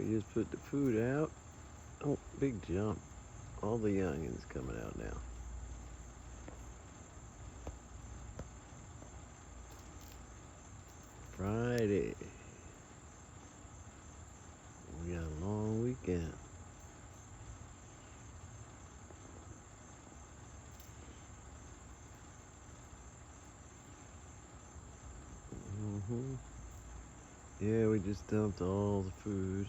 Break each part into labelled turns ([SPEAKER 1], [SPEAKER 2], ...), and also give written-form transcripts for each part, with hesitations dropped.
[SPEAKER 1] We just put the food out. Oh, big jump. All the youngins coming out now. Friday. We got a long weekend. Yeah, we just dumped all the food.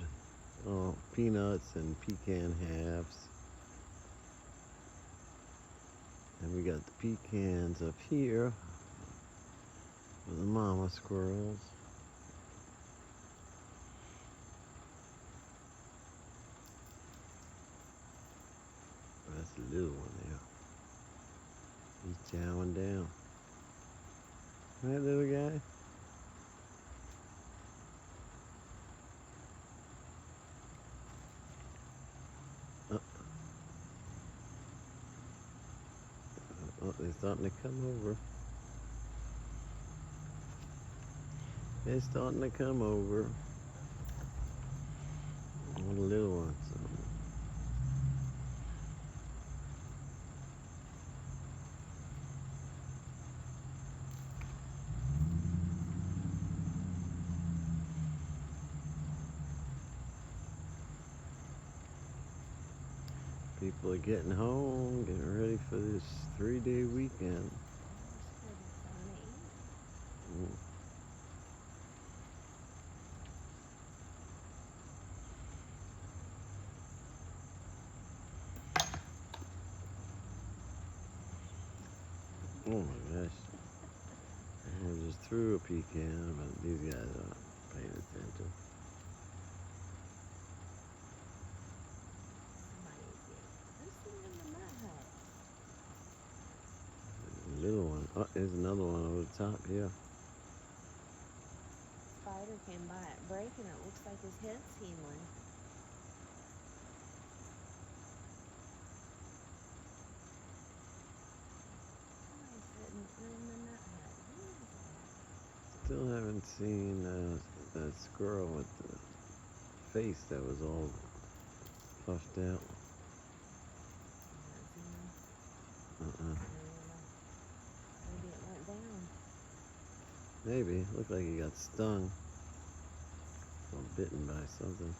[SPEAKER 1] Oh, peanuts and pecan halves. And we got the pecans up here for the mama squirrels. That's the little one there. He's chowing down. Right, little guy? Oh, they're starting to come over. They're starting to come over. All the little ones. People are getting home, getting ready for this 3-day weekend. Oh my gosh. I just threw a pecan, but these guys aren't paying attention. Little one. Oh, there's another one over the top here.
[SPEAKER 2] Spider came by at break and it looks like his head's healing. Somebody's sitting in the nut hut. Who is that?
[SPEAKER 1] Still haven't seen that squirrel with the face that was all puffed out.
[SPEAKER 2] Maybe it went down.
[SPEAKER 1] Maybe. Looked like he got stung or bitten by something.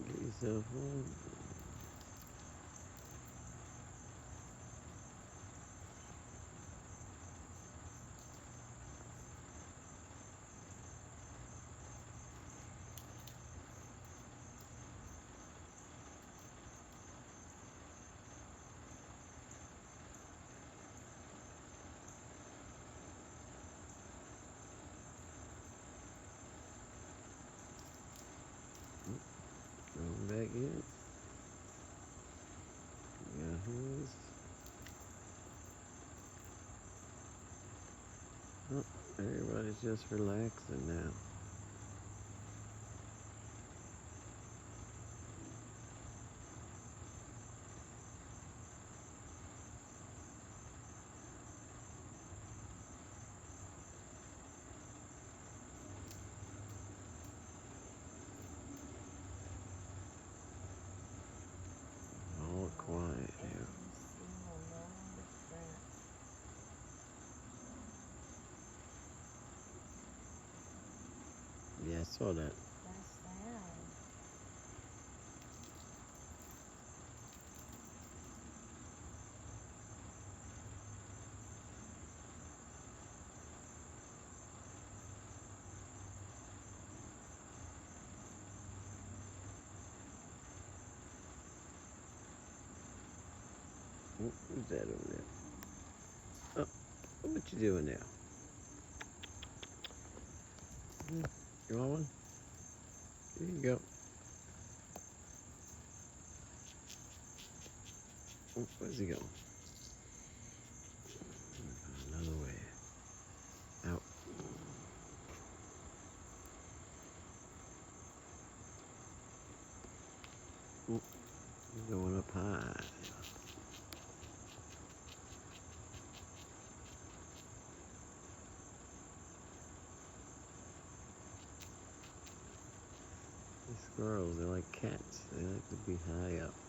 [SPEAKER 1] Get yourself home. Going back in. Got his. Oh, everybody's just relaxing now. All quiet here. Yeah, I saw that.
[SPEAKER 2] That's sad.
[SPEAKER 1] Oh, who's that over there? Oh, what you doing now? You want one? Here you go. Oh, where's he going? Another way. Out. You're going up high. These squirrels, they're like cats. They like to be high up.